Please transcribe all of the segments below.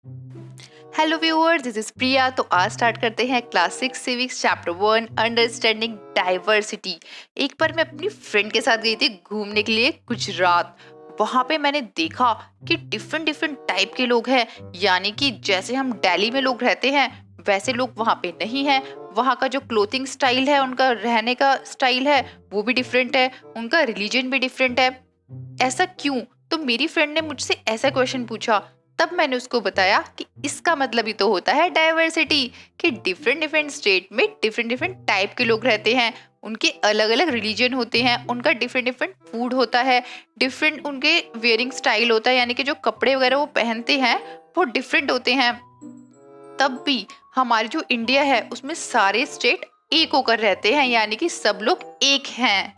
Hello viewers, this is प्रिया। तो आज start करते हैं class 6 civics chapter 1 understanding diversity. एक बार मैं अपनी फ्रेंड के साथ गई थी घूमने के लिए गुजरात। वहां पे मैंने देखा कि डिफरेंट डिफरेंट टाइप के लोग हैं, यानी कि जैसे हम दिल्ली में लोग रहते हैं वैसे लोग वहां पे नहीं हैं। वहां का जो क्लोथिंग स्टाइल है, उनका रहने का स्टाइल है, वो भी डिफरेंट है, उनका रिलीजन भी डिफरेंट है। ऐसा क्यों? तो मेरी फ्रेंड ने मुझसे ऐसा क्वेश्चन पूछा। तब मैंने उसको बताया कि इसका मतलब ही तो होता है डाइवर्सिटी, कि डिफरेंट डिफरेंट स्टेट में डिफरेंट डिफरेंट टाइप के लोग रहते हैं, उनके अलग अलग रिलीजन होते हैं, उनका डिफरेंट डिफरेंट फूड होता है, डिफरेंट उनके वेयरिंग स्टाइल होता है, यानी कि जो कपड़े वगैरह वो पहनते हैं वो डिफरेंट होते हैं। तब भी हमारी जो इंडिया है उसमें सारे स्टेट एक होकर रहते हैं, यानी कि सब लोग एक हैं।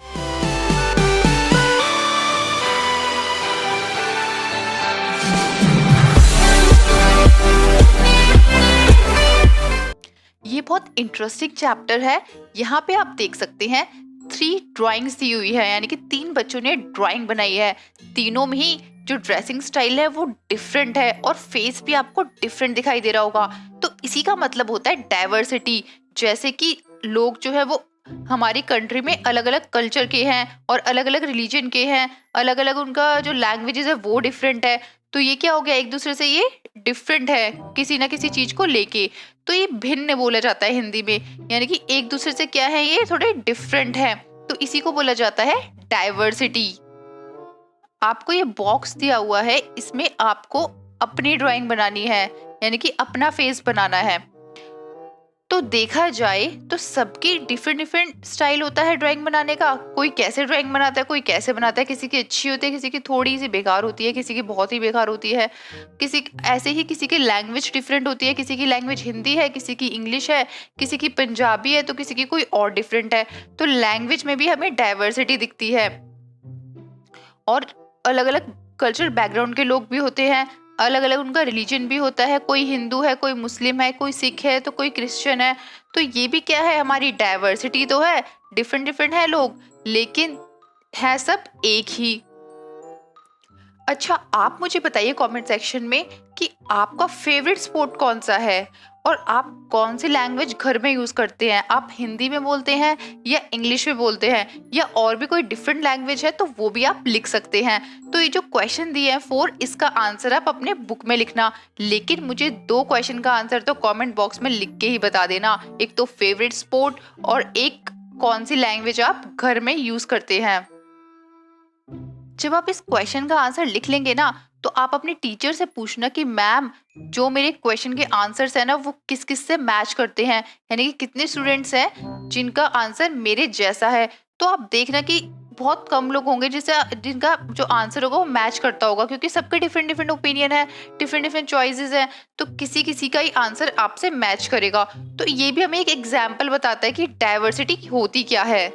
ये बहुत इंटरेस्टिंग चैप्टर है। यहाँ पे आप देख सकते हैं 3 ड्राइंग्स दी हुई है, यानी कि 3 बच्चों ने ड्राइंग बनाई है। तीनों में ही जो ड्रेसिंग स्टाइल है वो डिफरेंट है और फेस भी आपको डिफरेंट दिखाई दे रहा होगा। तो इसी का मतलब होता है डाइवर्सिटी। जैसे कि लोग जो है वो हमारी कंट्री में अलग अलग कल्चर के हैं और अलग अलग रिलीजन के हैं, अलग अलग उनका जो लैंग्वेजेस है वो डिफरेंट है। तो ये क्या हो गया, एक दूसरे से ये डिफरेंट है किसी ना किसी चीज को लेके। तो ये भिन्न बोला जाता है हिंदी में, यानी कि एक दूसरे से क्या है, ये थोड़े डिफरेंट है। तो इसी को बोला जाता है डाइवर्सिटी। आपको ये बॉक्स दिया हुआ है, इसमें आपको अपनी ड्राइंग बनानी है, यानी कि अपना फेस बनाना है। तो देखा जाए तो सबकी डिफरेंट डिफरेंट स्टाइल होता है ड्राइंग बनाने का। कोई कैसे ड्राइंग बनाता है, कोई कैसे बनाता है, किसी की अच्छी होती है, किसी की थोड़ी सी बेकार होती है, किसी की बहुत ही बेकार होती है। किसी ऐसे ही किसी की लैंग्वेज डिफरेंट होती है, किसी की लैंग्वेज हिंदी है, किसी की इंग्लिश है, किसी की पंजाबी है, तो किसी की कोई और डिफरेंट है। तो लैंग्वेज में भी हमें डाइवर्सिटी दिखती है और अलग अलग कल्चरल बैकग्राउंड के लोग भी होते हैं, अलग अलग उनका रिलीजन भी होता है। कोई हिंदू है, कोई मुस्लिम है, कोई सिख है, तो कोई क्रिश्चियन है। तो ये भी क्या है, हमारी डाइवर्सिटी तो है। डिफरेंट डिफरेंट है लोग, लेकिन है सब एक ही। अच्छा, आप मुझे बताइए कमेंट सेक्शन में कि आपका फेवरेट स्पोर्ट कौन सा है और आप कौन सी लैंग्वेज घर में यूज करते हैं। आप हिंदी में बोलते हैं या इंग्लिश में बोलते हैं, या और भी कोई डिफरेंट लैंग्वेज है तो वो भी आप लिख सकते हैं। तो ये जो क्वेश्चन दिए हैं 4, इसका आंसर आप अपने बुक में लिखना, लेकिन मुझे 2 क्वेश्चन का आंसर तो कमेंट बॉक्स में लिख के ही बता देना। एक तो फेवरेट स्पोर्ट और एक कौन सी लैंग्वेज आप घर में यूज करते हैं। जब आप इस क्वेश्चन का आंसर लिख लेंगे ना, तो आप अपने टीचर से पूछना कि मैम, जो मेरे क्वेश्चन के आंसर्स है ना वो किस किस से मैच करते हैं, यानी कि कितने स्टूडेंट्स हैं जिनका आंसर मेरे जैसा है। तो आप देखना कि बहुत कम लोग होंगे जिसे जिनका जो आंसर होगा वो मैच करता होगा, क्योंकि सबके डिफरेंट डिफरेंट ओपिनियन है, डिफरेंट डिफरेंट चॉइसेस हैं। तो किसी किसी का ही आंसर आपसे मैच करेगा। तो ये भी हमें एक एग्जाम्पल बताता है कि डाइवर्सिटी होती क्या है।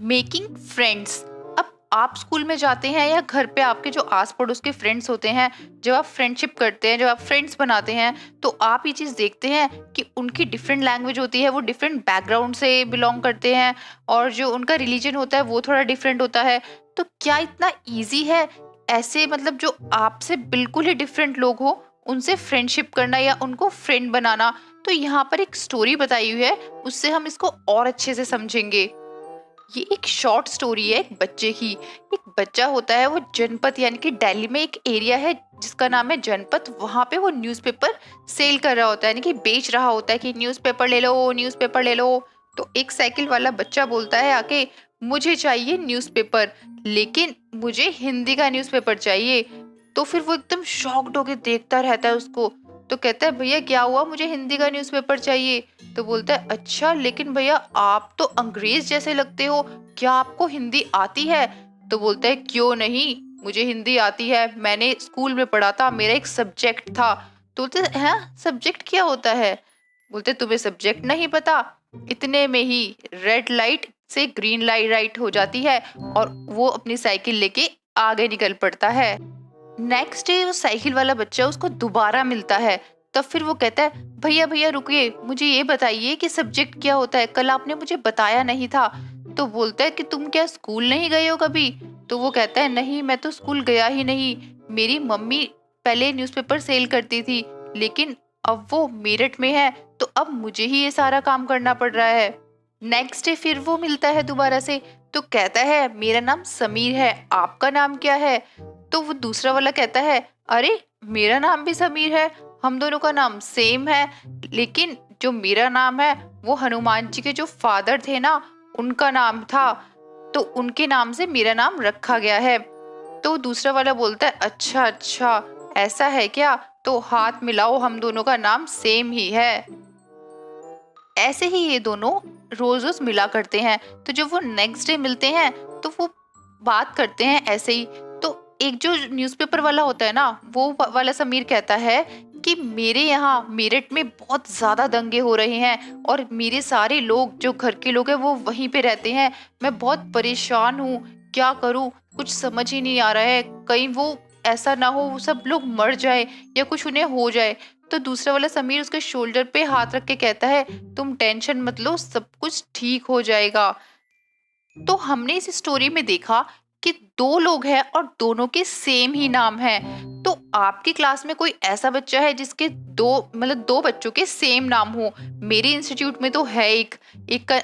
Making friends. अब आप स्कूल में जाते हैं या घर पे आपके जो आस पड़ोस के फ्रेंड्स होते हैं, जब आप फ्रेंडशिप करते हैं, जब आप फ्रेंड्स बनाते हैं, तो आप ये चीज़ देखते हैं कि उनकी डिफरेंट लैंग्वेज होती है, वो डिफरेंट बैकग्राउंड से बिलोंग करते हैं, और जो उनका रिलीजन होता है वो थोड़ा डिफरेंट होता है। तो क्या इतना ईजी है ऐसे, मतलब जो आपसे बिल्कुल ही डिफरेंट लोग हो उनसे फ्रेंडशिप करना या उनको फ्रेंड बनाना? तो यहाँ पर एक स्टोरी बताई हुई है, उससे हम इसको और अच्छे से समझेंगे। ये एक शॉर्ट स्टोरी है एक बच्चे की। एक बच्चा होता है, वो जनपद यानी कि दिल्ली में एक एरिया है जिसका नाम है जनपद, वहां पे वो न्यूज़पेपर सेल कर रहा होता है, यानी कि बेच रहा होता है कि न्यूज़पेपर ले लो, न्यूज़पेपर ले लो। तो एक साइकिल वाला बच्चा बोलता है आके, मुझे चाहिए न्यूज़पेपर, लेकिन मुझे हिंदी का न्यूज़पेपर चाहिए। तो फिर वो एकदम शॉक्ड होके देखता रहता है उसको। तो कहता है, भैया क्या हुआ, मुझे हिंदी का न्यूज़पेपर चाहिए। तो बोलता है, अच्छा लेकिन भैया आप तो अंग्रेज जैसे लगते हो, क्या आपको हिंदी आती है? तो बोलता है, क्यों नहीं, मुझे हिंदी आती है, मैंने स्कूल में पढ़ा था, मेरा एक सब्जेक्ट था। तो बोलते हैं, सब्जेक्ट क्या होता है? बोलते, तुम्हें सब्जेक्ट नहीं पता? इतने में ही रेड लाइट से ग्रीन लाइट राइट हो जाती है और वो अपनी साइकिल लेके आगे निकल पड़ता है। नेक्स्ट डे वो साइकिल वाला बच्चा उसको दोबारा मिलता है। तब फिर वो कहता है, भैया भैया रुकिए, मुझे ये बताइए कि सब्जेक्ट क्या होता है, कल आपने मुझे बताया नहीं था। तो बोलता है कि तुम क्या स्कूल नहीं गए हो कभी? तो वो कहता है, नहीं मैं तो स्कूल गया ही नहीं, मेरी मम्मी पहले न्यूज़पेपर सेल करती थी, लेकिन अब वो मेरठ में है, तो अब मुझे ही ये सारा काम करना पड़ रहा है। नेक्स्ट डे फिर वो मिलता है दोबारा से, तो कहता है मेरा नाम समीर है, आपका नाम क्या है? तो वो दूसरा वाला कहता है अरे मेरा नाम भी समीर है, हम दोनों का नाम सेम है, लेकिन जो मेरा नाम है वो हनुमान जी के जो फादर थे ना, उनका नाम था, तो उनके नाम से मेरा नाम रखा गया है। तो दूसरा वाला बोलता है अच्छा अच्छा ऐसा है क्या, तो हाथ मिलाओ, हम दोनों का नाम सेम ही है। ऐसे ही ये दोनों रोज रोज मिला करते हैं। तो जब वो नेक्स्ट डे मिलते हैं तो वो बात करते हैं ऐसे ही। तो एक जो न्यूज़पेपर वाला होता है ना, वो वाला समीर कहता है कि मेरे यहाँ मेरठ में बहुत ज्यादा दंगे हो रहे हैं और मेरे सारे लोग जो घर के लोग हैं वो वहीं पे रहते हैं, मैं बहुत परेशान हूँ, क्या करूँ, कुछ समझ ही नहीं आ रहा है, कहीं वो ऐसा ना हो वो सब लोग मर जाए या कुछ उन्हें हो जाए। तो दूसरा वाला समीर उसके शोल्डर पे हाथ रख के कहता है तुम टेंशन मत लो, सब कुछ ठीक हो जाएगा। तो हमने इस स्टोरी में देखा कि दो लोग हैं और दोनों के सेम ही नाम है। तो आपकी क्लास में कोई ऐसा बच्चा है जिसके दो बच्चों के सेम नाम हो? मेरे इंस्टीट्यूट में तो है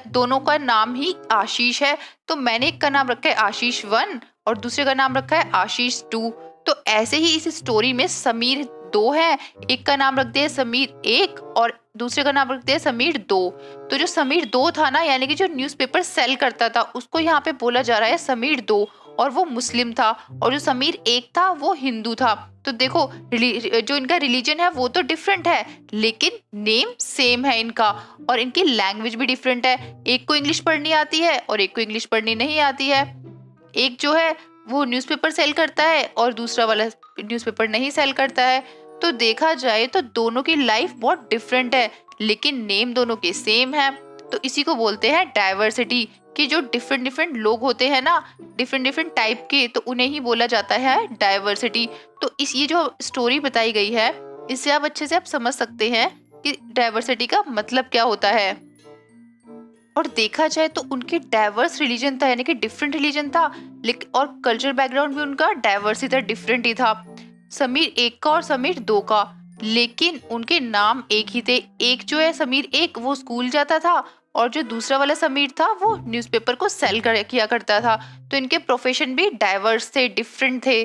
दोनों का नाम ही आशीष है, तो मैंने एक का नाम रखा है आशीष 1 और दूसरे का नाम रखा है आशीष 2। तो ऐसे ही इस स्टोरी में समीर 2 है, एक का नाम रख दिया समीर 1 और दूसरे का नाम रख दिया समीर 2। तो जो समीर 2 था ना, यानी कि जो न्यूज़पेपर सेल करता था, उसको यहाँ पे बोला जा रहा है समीर 2 और वो मुस्लिम था, और जो समीर 1 था वो हिंदू था। तो देखो जो इनका रिलीजन है वो तो डिफरेंट है, लेकिन नेम सेम है इनका, और इनकी लैंग्वेज भी डिफरेंट है। एक को इंग्लिश पढ़नी आती है और एक को इंग्लिश पढ़नी नहीं आती है। एक जो है वो न्यूज़पेपर सेल करता है और दूसरा वाला न्यूज़पेपर नहीं सेल करता है। तो देखा जाए तो दोनों की लाइफ बहुत डिफरेंट है, लेकिन नेम दोनों के सेम है। तो इसी को बोलते हैं डाइवर्सिटी, कि जो डिफरेंट डिफरेंट लोग होते हैं ना, डिफरेंट डिफरेंट टाइप के, तो उन्हें ही बोला जाता है डाइवर्सिटी। तो ये जो स्टोरी बताई गई है, इससे आप अच्छे से आप समझ सकते हैं कि डाइवर्सिटी का मतलब क्या होता है। और देखा जाए तो उनके डाइवर्स रिलीजन था, यानी कि डिफरेंट रिलीजन था, लेकिन और कल्चरल बैकग्राउंड भी उनका डाइवर्स ही था, डिफरेंट ही था, समीर 1 का और समीर 2 का, लेकिन उनके नाम एक ही थे। एक जो है समीर 1 वो स्कूल जाता था और जो दूसरा वाला समीर था वो न्यूज़पेपर को सेल किया करता था। तो इनके प्रोफेशन भी डाइवर्स थे, डिफरेंट थे,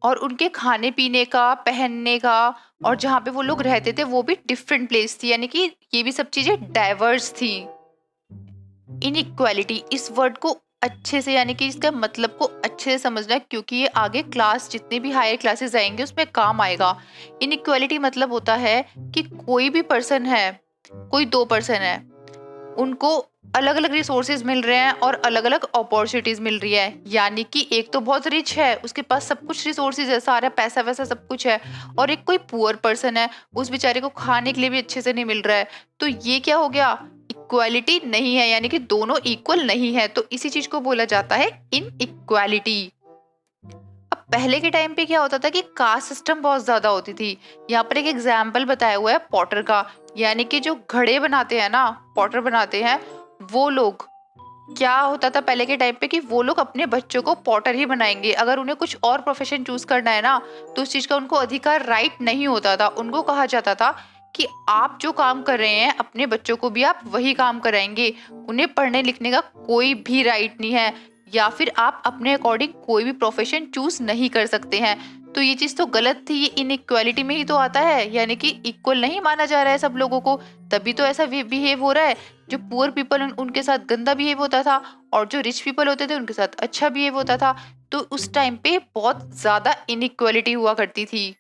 और उनके खाने पीने का, पहनने का, और जहाँ पे वो लोग रहते थे वो भी डिफरेंट प्लेस थी, यानी कि ये भी सब चीजें डाइवर्स थी। इनइक्वालिटी इस वर्ड को अच्छे से, यानी कि इसका मतलब को अच्छे से समझना है, क्योंकि ये आगे क्लास जितने भी हायर क्लासेस आएंगे उसमें काम आएगा। इनइक्वालिटी मतलब होता है कि कोई भी पर्सन है, कोई 2 पर्सन है, उनको अलग अलग रिसोर्सेज मिल रहे हैं और अलग अलग अपॉर्चुनिटीज मिल रही है। यानी कि एक तो बहुत रिच है, उसके पास सब कुछ रिसोर्सेज है, सारा पैसा वैसा सब कुछ है, और एक कोई पुअर पर्सन है, उस बेचारे को खाने के लिए भी अच्छे से नहीं मिल रहा है। तो ये क्या हो गया, इक्वालिटी नहीं है, यानी कि दोनों इक्वल नहीं है। तो इसी चीज को बोला जाता है इनइक्वालिटी। अब पहले के टाइम पे क्या होता था कि कास्ट सिस्टम बहुत ज्यादा होती थी। यहाँ पर एक एग्जाम्पल बताया हुआ है पॉटर का, यानी कि जो घड़े बनाते हैं ना, पॉटर बनाते हैं, वो लोग, क्या होता था पहले के टाइम पे कि वो लोग अपने बच्चों को पॉटर ही बनाएंगे। अगर उन्हें कुछ और प्रोफेशन चूज करना है ना, तो उस चीज का उनको अधिकार, राइट नहीं होता था। उनको कहा जाता था कि आप जो काम कर रहे हैं अपने बच्चों को भी आप वही काम कराएंगे, उन्हें पढ़ने लिखने का कोई भी राइट नहीं है, या फिर आप अपने अकॉर्डिंग कोई भी प्रोफेशन चूज नहीं कर सकते हैं। तो ये चीज तो गलत थी, ये इनइक्वालिटी में ही तो आता है, यानी कि इक्वल नहीं माना जा रहा है सब लोगों को, तभी तो ऐसा बिहेव हो रहा है। जो पुअर पीपल उनके साथ गंदा बिहेव होता था, और जो रिच पीपल होते थे उनके साथ अच्छा बिहेव होता था। तो उस टाइम पे बहुत ज्यादा इनइक्वालिटी हुआ करती थी।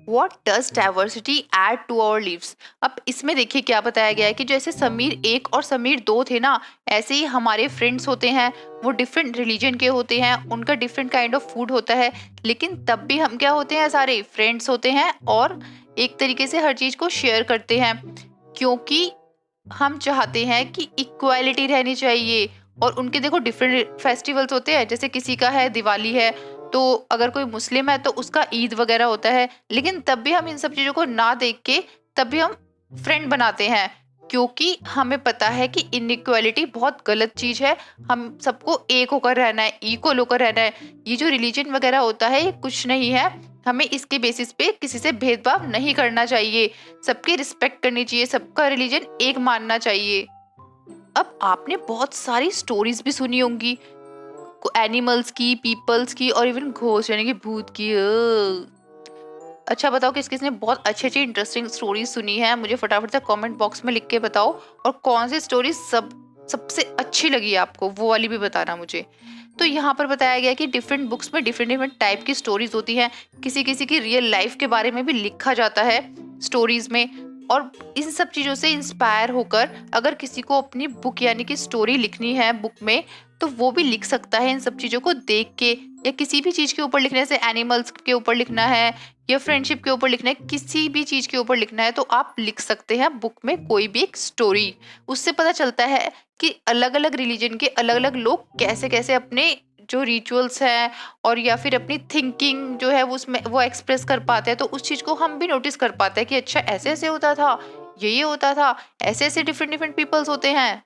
What does diversity add to our lives? अब इसमें देखिए क्या बताया गया है कि जैसे समीर 1 और समीर 2 थे ना, ऐसे ही हमारे फ्रेंड्स होते हैं, वो डिफरेंट रिलीजन के होते हैं, उनका डिफरेंट काइंड ऑफ फूड होता है, लेकिन तब भी हम क्या होते हैं, सारे फ्रेंड्स होते हैं और एक तरीके से हर चीज को शेयर करते हैं, क्योंकि हम चाहते हैं कि इक्वालिटी रहनी चाहिए। और उनके देखो डिफरेंट फेस्टिवल्स होते हैं, जैसे किसी का है दिवाली है, तो अगर कोई मुस्लिम है तो उसका ईद वगैरह होता है, लेकिन तब भी हम इन सब चीजों को ना देख के तब भी हम फ्रेंड बनाते हैं। क्योंकि हमें पता है कि इनइक्वालिटी बहुत गलत चीज है, हम सबको एक होकर रहना है, इक्वल होकर रहना है। ये जो रिलीजन वगैरह होता है ये कुछ नहीं है, हमें इसके बेसिस पे किसी से भेदभाव नहीं करना चाहिए, सबकी रिस्पेक्ट करनी चाहिए, सबका रिलीजन एक मानना चाहिए। अब आपने बहुत सारी स्टोरीज भी सुनी होंगी, एनिमल्स की, पीपल्स की और इवन घोस्ट यानी कि भूत की। अच्छा बताओ किस किसने बहुत अच्छी अच्छी इंटरेस्टिंग स्टोरीज सुनी है, मुझे फटाफट से कमेंट बॉक्स में लिख के बताओ। और कौन सी स्टोरी सबसे अच्छी लगी आपको वो वाली भी बताना मुझे। तो यहाँ पर बताया गया कि डिफरेंट बुक्स में डिफरेंट डिफरेंट टाइप की स्टोरीज होती हैं, किसी किसी की रियल लाइफ के बारे में भी लिखा जाता है स्टोरीज में। और इन सब चीज़ों से इंस्पायर होकर अगर किसी को अपनी बुक यानी कि स्टोरी लिखनी है बुक में, तो वो भी लिख सकता है इन सब चीज़ों को देख के, या किसी भी चीज़ के ऊपर लिखने से, एनिमल्स के ऊपर लिखना है या फ्रेंडशिप के ऊपर लिखना है, किसी भी चीज़ के ऊपर लिखना है तो आप लिख सकते हैं बुक में कोई भी एक स्टोरी। उससे पता चलता है कि अलग अलग रिलीजन के अलग अलग लोग कैसे कैसे अपने जो रिचुअल्स हैं और या फिर अपनी थिंकिंग जो है उसमें वो एक्सप्रेस कर पाते हैं, तो उस चीज़ को हम भी नोटिस कर पाते हैं कि अच्छा ऐसे ऐसे होता था, ये होता था, ऐसे ऐसे डिफरेंट डिफरेंट पीपल्स होते हैं।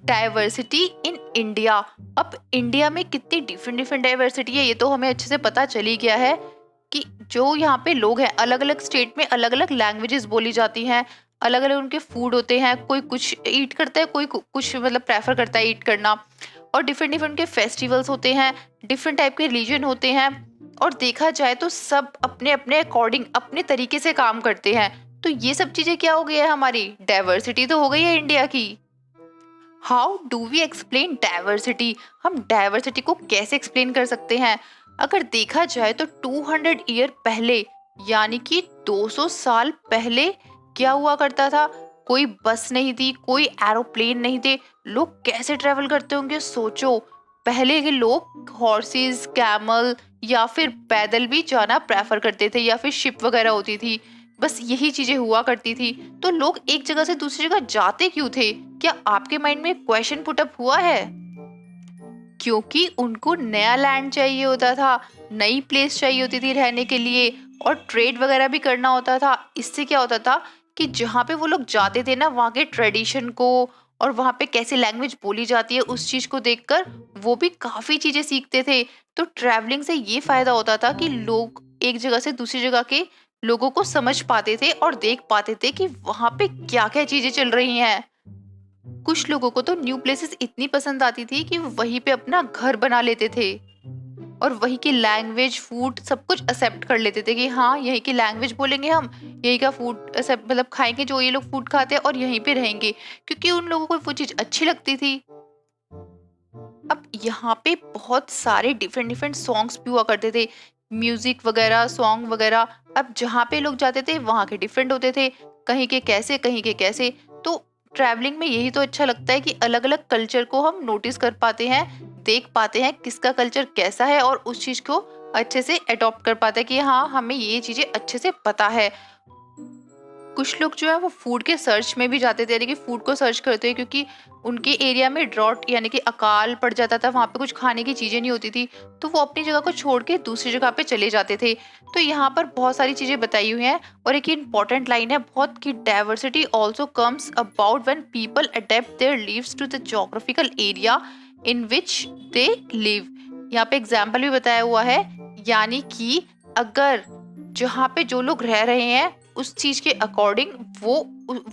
डाइवर्सिटी इन इंडिया, अब इंडिया में कितनी डिफरेंट डिफरेंट डाइवर्सिटी है ये तो हमें अच्छे से पता चल ही गया है कि जो यहाँ पे लोग हैं अलग अलग स्टेट में अलग अलग लैंग्वेजेस बोली जाती हैं, अलग अलग उनके फूड होते हैं, कोई कुछ ईट करता है, कोई कुछ मतलब प्रेफर करता है ईट करना, और डिफरेंट डिफरेंट के फेस्टिवल्स होते हैं, डिफरेंट टाइप के रिलीजन होते हैं। और देखा जाए तो सब अपने अपने अकॉर्डिंग अपने तरीके से काम करते हैं। तो ये सब चीजें क्या हो गई है, हमारी डाइवर्सिटी तो हो गई है इंडिया की। How do we explain diversity, हम डाइवर्सिटी को कैसे एक्सप्लेन कर सकते हैं। अगर देखा जाए तो 200 ईयर पहले यानी कि 200 साल पहले क्या हुआ करता था, कोई बस नहीं थी, कोई एरोप्लेन नहीं थे, लोग कैसे ट्रेवल करते होंगे सोचो। पहले के लोग हॉर्सेस, कैमल या फिर पैदल भी जाना प्रेफर करते थे, या फिर शिप वगैरह होती थी, बस यही चीजें हुआ करती थी। तो लोग एक जगह से दूसरी जगह जाते क्यों थे, क्या आपके माइंड में क्वेश्चन पुटअप हुआ है। क्योंकि उनको नया लैंड चाहिए होता था, नई प्लेस चाहिए होती थी रहने के लिए, और ट्रेड वगैरह भी करना होता था। इससे क्या होता था कि जहाँ पे वो लोग जाते थे ना, वहाँ के ट्रेडिशन को और वहाँ पे कैसे लैंग्वेज बोली जाती है उस चीज को देखकर वो भी काफी चीजें सीखते थे। तो ट्रैवलिंग से ये फायदा होता था कि लोग एक जगह से दूसरी जगह के लोगों को समझ पाते थे और देख पाते थे कि वहाँ पे क्या क्या चीजें चल रही हैं। कुछ लोगों को तो न्यू प्लेसेस इतनी पसंद आती थी कि वहीं पे अपना घर बना लेते थे और वहीं की लैंग्वेज, फूड सब कुछ एक्सेप्ट कर लेते थे कि हाँ यहीं की लैंग्वेज बोलेंगे, हम यहीं का फूड मतलब खाएंगे जो ये लोग फूड खाते हैं, और यहीं पे रहेंगे क्योंकि उन लोगों को वो चीज अच्छी लगती थी। अब यहाँ पे बहुत सारे डिफरेंट डिफरेंट सॉन्ग्स भी हुआ करते थे, म्यूजिक वगैरह, सॉन्ग वगैरह। अब जहाँ पे लोग जाते थे वहाँ के डिफरेंट होते थे, कहीं के कैसे कहीं के कैसे। तो ट्रैवलिंग में यही तो अच्छा लगता है कि अलग अलग कल्चर को हम नोटिस कर पाते हैं, देख पाते हैं किसका कल्चर कैसा है, और उस चीज को अच्छे से अडॉप्ट कर पाते हैं कि हाँ हमें ये चीजें अच्छे से पता है। कुछ लोग जो है वो फूड के सर्च में भी जाते थे, यानी कि फूड को सर्च करते हैं, क्योंकि उनके एरिया में ड्रॉट यानी कि अकाल पड़ जाता था, वहाँ पे कुछ खाने की चीज़ें नहीं होती थी, तो वो अपनी जगह को छोड़ के दूसरी जगह पे चले जाते थे। तो यहाँ पर बहुत सारी चीज़ें बताई हुई हैं, और एक इंपॉर्टेंट लाइन है बहुत कि diversity also comes about when people adapt their lives to the geographical area in which they live. यहाँ पे एग्जाम्पल भी बताया हुआ है, यानी कि अगर जहाँ पे जो लोग रह रहे हैं उस चीज के अकॉर्डिंग वो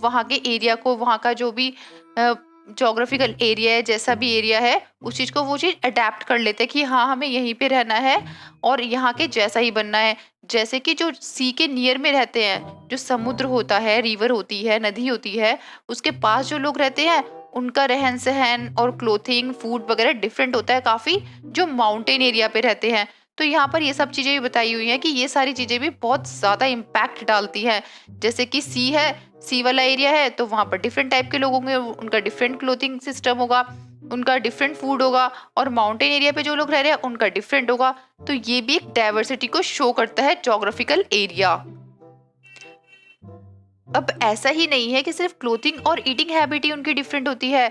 वहाँ के एरिया को, वहाँ का जो भी जोग्राफिकल एरिया है, जैसा भी एरिया है, उस चीज को वो चीज अडेप्ट कर लेते हैं कि हाँ हमें यहीं पे रहना है और यहाँ के जैसा ही बनना है। जैसे कि जो सी के नियर में रहते हैं, जो समुद्र होता है, रिवर होती है, नदी होती है, उसके पास जो लोग रहते हैं उनका रहन सहन और क्लोथिंग, फूड वगैरह डिफरेंट होता है काफी, जो माउंटेन एरिया पे रहते हैं। तो यहाँ पर ये सब चीजें भी बताई हुई हैं कि ये सारी चीजें भी बहुत ज्यादा इम्पैक्ट डालती हैं। जैसे कि सी है, सी वाला एरिया है, तो वहाँ पर डिफरेंट टाइप के लोग होंगे, उनका डिफरेंट क्लोथिंग सिस्टम होगा, उनका डिफरेंट फूड होगा, और माउंटेन एरिया पे जो लोग रह रहे हैं उनका डिफरेंट होगा। तो ये भी एक डाइवर्सिटी को शो करता है जोग्राफिकल एरिया। अब ऐसा ही नहीं है कि सिर्फ क्लोथिंग और ईटिंग हैबिट ही उनकी डिफरेंट होती है,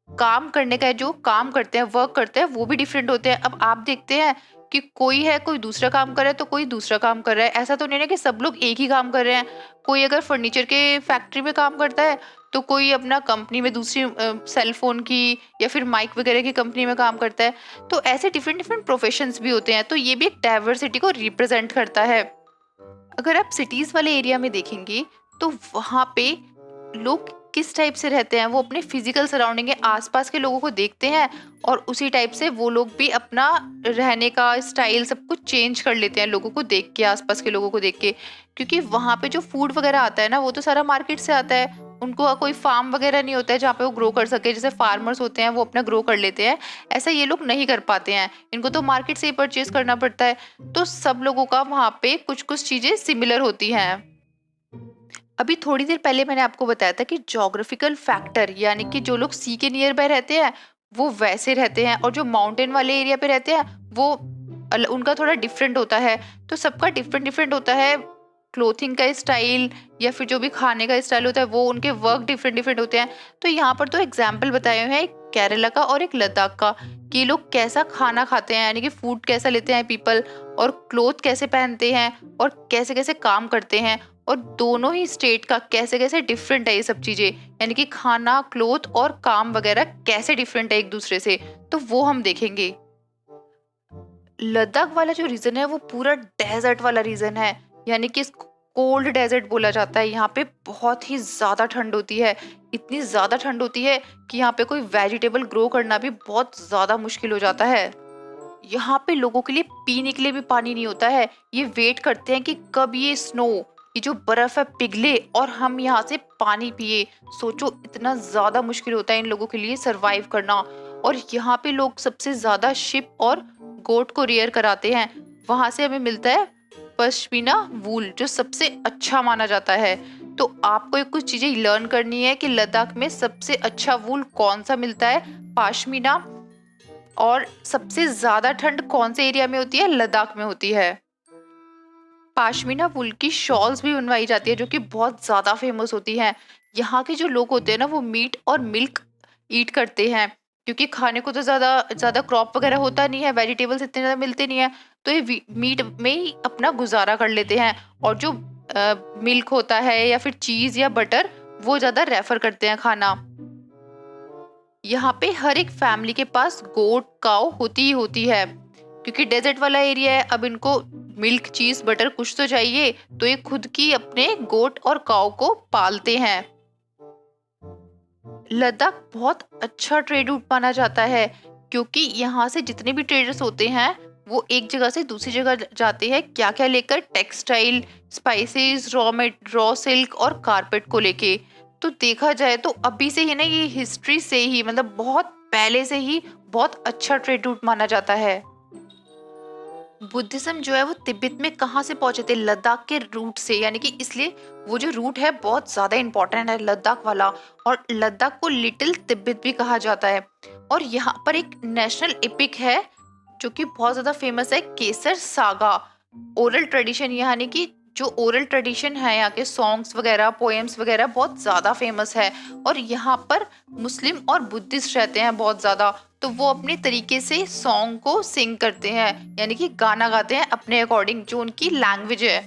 काम करने का जो काम करते हैं, वर्क करते हैं, वो भी डिफरेंट होते हैं। अब आप देखते हैं कि कोई है, कोई दूसरा काम कर रहा है तो कोई दूसरा काम कर रहा है। ऐसा तो नहीं है कि सब लोग एक ही काम कर रहे हैं। कोई अगर फर्नीचर के फैक्ट्री में काम करता है तो कोई अपना कंपनी में दूसरी सेल फोन की या फिर माइक वगैरह की कंपनी में काम करता है। तो ऐसे डिफरेंट डिफरेंट प्रोफेशंस भी होते हैं, तो ये भी एक डाइवर्सिटी को रिप्रेजेंट करता है। अगर आप सिटीज वाले एरिया में देखेंगे तो वहाँ पे लोग किस टाइप से रहते हैं, वो अपने फिजिकल सराउंडिंग के आसपास के लोगों को देखते हैं और उसी टाइप से वो लोग भी अपना रहने का स्टाइल सब कुछ चेंज कर लेते हैं लोगों को देख के, आसपास के लोगों को देख के। क्योंकि वहाँ पे जो फूड वगैरह आता है ना, वो तो सारा मार्केट से आता है। उनको कोई फार्म वगैरह नहीं होता है जहाँ पे वो ग्रो कर सके। जैसे फार्मर्स होते हैं वो अपना ग्रो कर लेते हैं, ऐसा ये लोग नहीं कर पाते हैं, इनको तो मार्केट से ही परचेज करना पड़ता है। तो सब लोगों का वहाँ पे कुछ कुछ चीजें सिमिलर होती हैं। अभी थोड़ी देर पहले मैंने आपको बताया था कि ज्योग्राफिकल फैक्टर, यानी कि जो लोग सी के नियर बाय रहते हैं वो वैसे रहते हैं, और जो माउंटेन वाले एरिया पे रहते हैं वो उनका थोड़ा डिफरेंट होता है। तो सबका डिफरेंट डिफरेंट होता है, क्लोथिंग का स्टाइल या फिर जो भी खाने का स्टाइल होता है वो, उनके वर्क डिफरेंट डिफरेंट होते हैं। तो यहाँ पर तो एग्जाम्पल बताए हुए हैं, एक केरला का और एक लद्दाख का, कि ये लोग कैसा खाना खाते हैं, यानी कि फूड कैसा लेते हैं पीपल, और क्लोथ कैसे पहनते हैं और कैसे कैसे काम करते हैं। और दोनों ही स्टेट का कैसे कैसे डिफरेंट है ये सब चीजें, यानी कि खाना, क्लोथ और काम वगैरह कैसे डिफरेंट है एक दूसरे से, तो वो हम देखेंगे। लद्दाख वाला जो रीजन है वो पूरा डेजर्ट वाला रीजन है, यानी कि इसको कोल्ड डेजर्ट बोला जाता है। यहाँ पे बहुत ही ज्यादा ठंड होती है, इतनी ज्यादा ठंड होती है कि यहाँ पे कोई वेजिटेबल ग्रो करना भी बहुत ज्यादा मुश्किल हो जाता है। यहाँ पे लोगों के लिए पीने के लिए भी पानी नहीं होता है। ये वेट करते हैं कि कब ये स्नो, ये जो बर्फ है, पिघले और हम यहाँ से पानी पिए। सोचो इतना ज्यादा मुश्किल होता है इन लोगों के लिए सरवाइव करना। और यहाँ पे लोग सबसे ज्यादा शिप और गोट को रेयर कराते हैं। वहां से हमें मिलता है पश्मीना वूल, जो सबसे अच्छा माना जाता है। तो आपको एक कुछ चीजें लर्न करनी है कि लद्दाख में सबसे अच्छा वूल कौन सा मिलता है, पश्मीना। और सबसे ज्यादा ठंड कौन से एरिया में होती है, लद्दाख में होती है। पश्मीना वूल की शॉल्स भी बनवाई जाती है जो कि बहुत ज्यादा फेमस होती हैं। यहाँ के जो लोग होते हैं ना वो मीट और मिल्क ईट करते हैं, क्योंकि खाने को तो ज्यादा ज्यादा क्रॉप वगैरह होता नहीं है, वेजिटेबल्स इतने ज्यादा मिलते नहीं है, तो ये मीट में ही अपना गुजारा कर लेते हैं। और जो मिल्क होता है या फिर चीज या बटर, वो ज्यादा रेफर करते हैं खाना। यहाँ पे हर एक फैमिली के पास गोट काऊ होती ही होती है, क्योंकि डेजर्ट वाला एरिया है। अब इनको मिल्क, चीज, बटर कुछ तो चाहिए, तो ये खुद की अपने गोट और काऊ को पालते हैं। लद्दाख बहुत अच्छा ट्रेड रूट माना जाता है, क्योंकि यहाँ से जितने भी ट्रेडर्स होते हैं वो एक जगह से दूसरी जगह जाते हैं। क्या क्या लेकर, टेक्सटाइल, स्पाइसेस, रॉ सिल्क और कारपेट को लेके। तो देखा जाए तो अभी से ही ना, ये हिस्ट्री से ही, मतलब बहुत पहले से ही बहुत अच्छा ट्रेड रूट माना जाता है। बुद्धिज्म जो है वो तिब्बत में कहाँ से पहुंचे थे, लद्दाख के रूट से, यानी कि इसलिए वो जो रूट है बहुत ज्यादा इंपॉर्टेंट है लद्दाख वाला। और लद्दाख को लिटिल तिब्बत भी कहा जाता है। और यहाँ पर एक नेशनल एपिक है जो कि बहुत ज्यादा फेमस है, केसर सागा ओरल ट्रेडिशन, यानी कि जो ओरल ट्रेडिशन है, यहाँ के सॉन्ग्स वगैरह, पोएम्स वगैरह बहुत ज्यादा फेमस है। और यहाँ पर मुस्लिम और बुद्धिस्ट रहते हैं बहुत ज्यादा, तो वो अपने तरीके से सॉन्ग को सिंग करते हैं, यानी कि गाना गाते हैं अपने अकॉर्डिंग, जो उनकी लैंग्वेज है।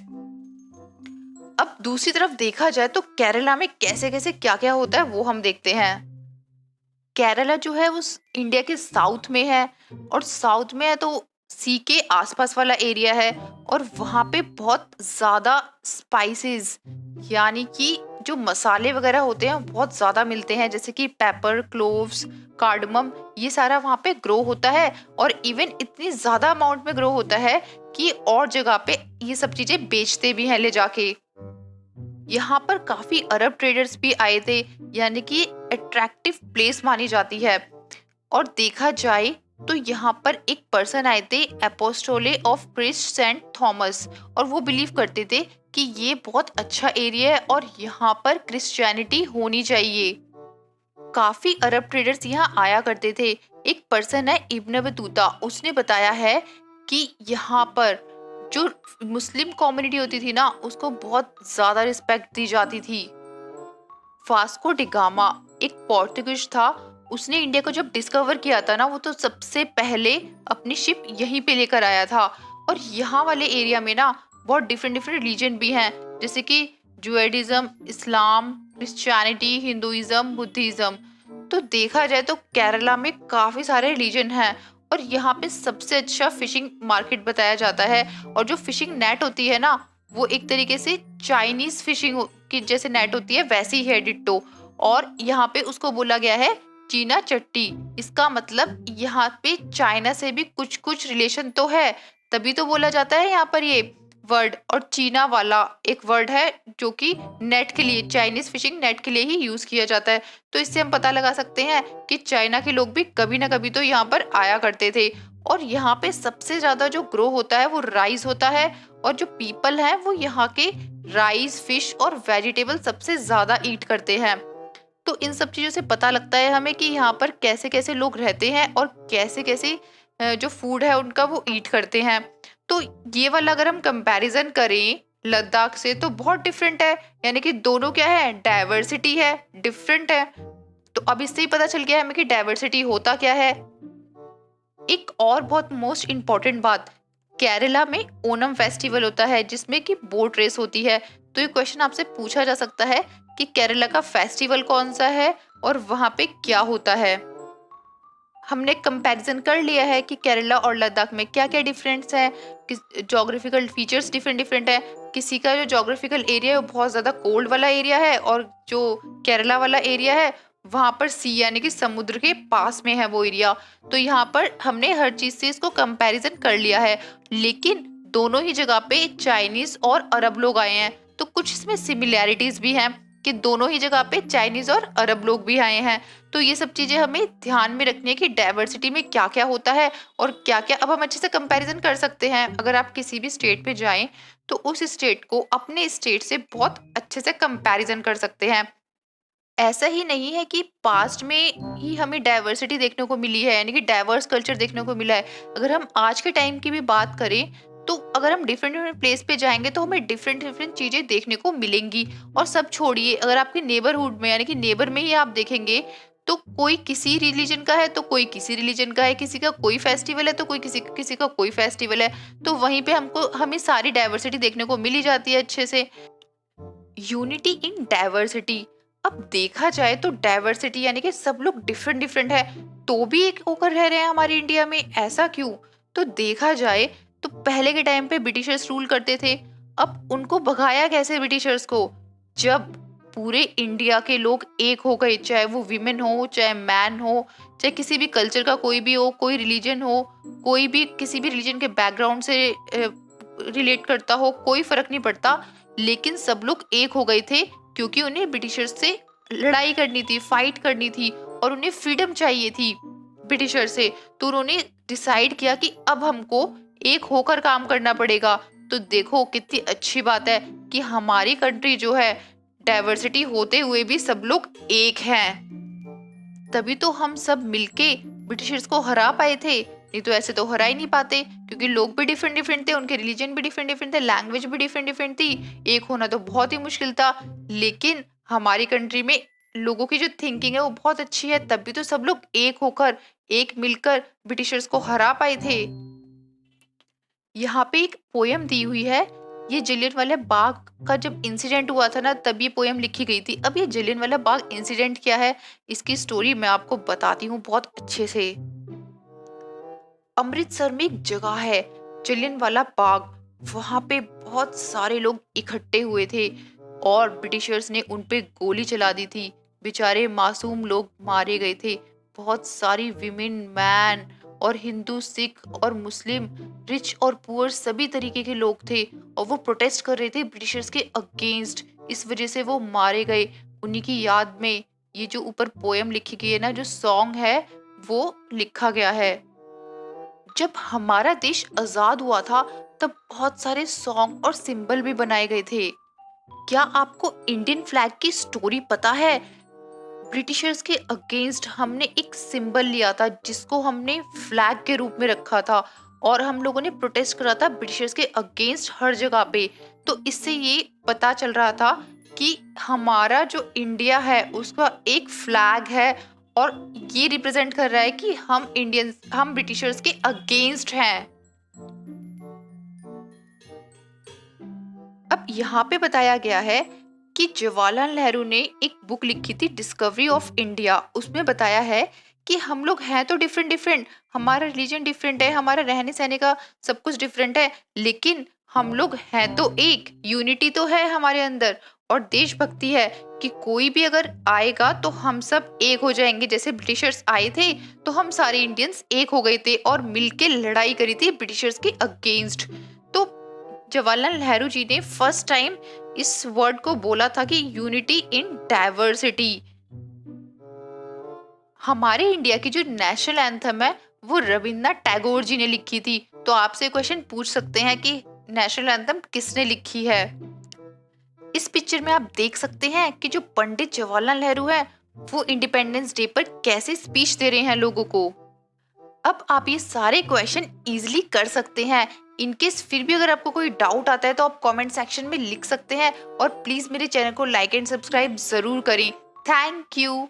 अब दूसरी तरफ देखा जाए तो केरला में कैसे कैसे क्या क्या होता है वो हम देखते हैं। केरला जो है वो इंडिया के साउथ में है, और साउथ में है तो सी के आसपास वाला एरिया है। और वहाँ पे बहुत ज्यादा स्पाइसेस, यानी कि जो मसाले वगैरह होते हैं बहुत ज्यादा मिलते हैं, जैसे कि पेपर, क्लोव्स, कार्डमम, ये सारा वहाँ पे ग्रो होता है। और इवन इतनी ज्यादा अमाउंट में ग्रो होता है कि और जगह पे ये सब चीजें बेचते भी हैं ले जाके। यहाँ पर काफी अरब ट्रेडर्स भी आए थे, यानी कि अट्रैक्टिव प्लेस मानी जाती है। और देखा जाए तो यहाँ पर एक पर्सन आए थे, एपोस्टोले ऑफ क्रिस्ट सेंट थॉमस, और वो बिलीव करते थे कि ये बहुत अच्छा एरिया है और यहाँ पर क्रिश्चियनिटी होनी चाहिए। काफी अरब ट्रेडर्स यहाँ आया करते थे। एक पर्सन है इब्न बतूता, उसने बताया है कि यहाँ पर जो मुस्लिम कम्युनिटी होती थी ना, उसको बहुत ज्यादा रिस्पेक्ट दी जाती थी। वास्को डी गामा एक पोर्तुगीज था, उसने इंडिया को जब डिस्कवर किया था ना, वो तो सबसे पहले अपनी शिप यहीं पे लेकर आया था। और यहाँ वाले एरिया में ना बहुत डिफरेंट डिफरेंट रिलीजन भी हैं, जैसे कि जुडाइज्म, इस्लाम, क्रिश्चियनिटी, हिंदुइज्म, बुद्धिज्म। तो देखा जाए तो केरला में काफी सारे रिलीजन हैं, और यहाँ पे सबसे अच्छा फिशिंग मार्केट बताया जाता है। और जो फिशिंग नेट होती है ना, वो एक तरीके से चाइनीज फिशिंग की जैसे नेट होती है वैसी है, डिट्टो। और यहाँ पे उसको बोला गया है चीना चट्टी। इसका मतलब यहाँ पे चाइना से भी कुछ कुछ रिलेशन तो है, तभी तो बोला जाता है यहाँ पर ये वर्ड। और चीना वाला एक वर्ड है जो कि नेट के लिए, चाइनीज फिशिंग नेट के लिए ही यूज किया जाता है। तो इससे हम पता लगा सकते हैं कि चाइना के लोग भी कभी ना कभी तो यहाँ पर आया करते थे। और यहाँ पे सबसे ज्यादा जो ग्रो होता है वो राइस होता है, और जो पीपल है वो यहाँ के राइस, फिश और वेजिटेबल सबसे ज्यादा ईट करते हैं। तो इन सब चीजों से पता लगता है हमें कि यहाँ पर कैसे कैसे लोग रहते हैं और कैसे कैसे जो फूड है उनका वो ईट करते हैं। तो ये वाला अगर हम कंपैरिजन करें लद्दाख से तो बहुत डिफरेंट है, यानी कि दोनों क्या है, डाइवर्सिटी है, डिफरेंट है। तो अब इससे ही पता चल गया हमें कि डाइवर्सिटी होता क्या है। एक और बहुत मोस्ट इम्पॉर्टेंट बात, केरला में ओनम फेस्टिवल होता है जिसमें कि बोट रेस होती है। तो ये क्वेश्चन आपसे पूछा जा सकता है कि केरला का फेस्टिवल कौन सा है और वहां पे क्या होता है। हमने कंपैरिजन कर लिया है कि केरला और लद्दाख में क्या क्या डिफरेंस है, जोग्राफिकल फीचर्स डिफरेंट डिफरेंट है। किसी का जो जोग्राफिकल एरिया है वो बहुत ज़्यादा कोल्ड वाला एरिया है, और जो केरला वाला एरिया है वहाँ पर सी यानी कि समुद्र के पास में है वो एरिया। तो यहाँ पर हमने हर चीज़ से इसको कंपैरिजन कर लिया है। लेकिन दोनों ही जगह पे चाइनीज़ और अरब लोग आए हैं, तो कुछ इसमें सिमिलैरिटीज़ भी हैं कि दोनों ही जगह पे चाइनीज़ और अरब लोग भी आए हैं। तो ये सब चीजें हमें ध्यान में रखनी है कि डाइवर्सिटी में क्या क्या होता है और क्या क्या। अब हम अच्छे से कंपैरिजन कर सकते हैं। अगर आप किसी भी स्टेट पे जाएं तो उस स्टेट को अपने स्टेट से बहुत अच्छे से कंपैरिजन कर सकते हैं। ऐसा ही नहीं है कि पास्ट में ही हमें डाइवर्सिटी देखने को मिली है, यानी कि डाइवर्स कल्चर देखने को मिला है। अगर हम आज के टाइम की भी बात करें तो अगर हम डिफरेंट डिफरेंट प्लेस पे जाएंगे तो हमें डिफरेंट डिफरेंट चीजें देखने को मिलेंगी। और सब छोड़िए, अगर आपके नेबरहुड में यानी कि नेबर में ही आप देखेंगे तो कोई किसी रिलीजन का है तो कोई किसी रिलीजन का है, किसी का कोई फेस्टिवल है तो कोई किसी किसी का कोई फेस्टिवल है। तो वहीं पे हमें सारी डाइवर्सिटी देखने को मिल ही जाती है अच्छे से। Unity in diversity. अब देखा जाए तो डाइवर्सिटी यानी कि सब लोग डिफरेंट डिफरेंट है तो भी एक होकर रह रहे हैं हमारे इंडिया में, ऐसा क्यों? तो देखा जाए तो पहले के टाइम पे ब्रिटिशर्स रूल करते थे। अब उनको भगाया कैसे ब्रिटिशर्स को? जब पूरे इंडिया के लोग एक हो गए, चाहे वो विमेन हो, चाहे मैन हो, चाहे किसी भी कल्चर का कोई भी हो, कोई रिलीजन हो, कोई भी किसी भी रिलीजन के बैकग्राउंड से रिलेट करता हो, कोई फर्क नहीं पड़ता। लेकिन सब लोग एक हो गए थे क्योंकि उन्हें ब्रिटिशर्स से लड़ाई करनी थी, फाइट करनी थी, और उन्हें फ्रीडम चाहिए थी ब्रिटिशर से। तो उन्होंने डिसाइड किया कि अब हमको एक होकर काम करना पड़ेगा। तो देखो कितनी अच्छी बात है कि हमारी कंट्री जो है डाइवर्सिटी होते हुए भी सब लोग एक हैं। तभी तो हम सब मिलके ब्रिटिशर्स को हरा पाए थे, नहीं तो ऐसे तो हरा ही नहीं पाते, क्योंकि लोग भी डिफरेंट डिफरेंट थे, उनके रिलीजन भी डिफरेंट डिफरेंट थे, लैंग्वेज भी डिफरेंट डिफरेंट थी। एक होना तो बहुत ही मुश्किल था। लेकिन हमारी कंट्री में लोगों की जो थिंकिंग है वो बहुत अच्छी है, तभी तो सब लोग एक होकर, एक मिलकर ब्रिटिशर्स को हरा पाए थे। यहाँ पे एक पोयम दी हुई है। ये जलियांवाला बाग का जब इंसिडेंट हुआ था ना, तब ये पोयम लिखी गई थी। अब ये जलियांवाला बाग इंसिडेंट क्या है, इसकी स्टोरी मैं आपको बताती हूँ बहुत अच्छे से। अमृतसर में एक जगह है जलियांवाला बाग, वहां पे बहुत सारे लोग इकट्ठे हुए थे और ब्रिटिशर्स ने उन पे गोली चला दी थी। बेचारे मासूम लोग मारे गए थे। बहुत सारी विमेन, मैन और हिंदू, सिख और मुस्लिम, रिच और पुअर सभी तरीके के लोग थे, और वो प्रोटेस्ट कर रहे थे ब्रिटिशर्स के अगेंस्ट। इस वजह से वो मारे गए। उन्हीं की याद में ये जो ऊपर पोयम लिखी गई है ना, जो सॉन्ग है वो लिखा गया है। जब हमारा देश आजाद हुआ था तब बहुत सारे सॉन्ग और सिंबल भी बनाए गए थे। क्या आपको इंडियन फ्लैग की स्टोरी पता है? ब्रिटिशर्स के अगेंस्ट हमने एक सिंबल लिया था जिसको हमने फ्लैग के रूप में रखा था, और हम लोगों ने प्रोटेस्ट करा था ब्रिटिशर्स के अगेंस्ट हर जगह पे। तो इससे ये पता चल रहा था कि हमारा जो इंडिया है उसका एक फ्लैग है, और ये रिप्रेजेंट कर रहा है कि हम ब्रिटिशर्स के अगेंस्ट हैं। अब यहाँ पे बताया गया है कि जवाहरलाल नेहरू ने एक बुक लिखी थी डिस्कवरी ऑफ इंडिया। उसमें बताया है कि हम लोग हैं तो डिफरेंट डिफरेंट, हमारा रिलीजन डिफरेंट है, हमारा रहने सहने का सब कुछ डिफरेंट है, लेकिन हम लोग हैं तो एक, यूनिटी तो है हमारे अंदर और देशभक्ति है कि कोई भी अगर आएगा तो हम सब एक हो जाएंगे। जैसे ब्रिटिशर्स आए थे तो हम सारे इंडियंस एक हो गए थे और मिलके लड़ाई करी थी ब्रिटिशर्स के अगेंस्ट। तो जवाहरलाल नेहरू जी ने फर्स्ट टाइम इस वर्ड को बोला था कि यूनिटी इन डाइवर्सिटी। हमारे इंडिया की जो नेशनल एंथम है वो रविन्द्रनाथ टैगोर जी ने लिखी थी। तो आपसे क्वेश्चन पूछ सकते हैं कि नेशनल एंथम किसने लिखी है। इस पिक्चर में आप देख सकते हैं कि जो पंडित जवाहरलाल नेहरू है वो इंडिपेंडेंस डे पर कैसे स्पीच दे रहे हैं लोगों को। अब आप ये सारे क्वेश्चन इजीली कर सकते हैं। इनकेस फिर भी अगर आपको कोई डाउट आता है तो आप कमेंट सेक्शन में लिख सकते हैं और प्लीज मेरे चैनल को लाइक एंड सब्सक्राइब जरूर करें। Thank you.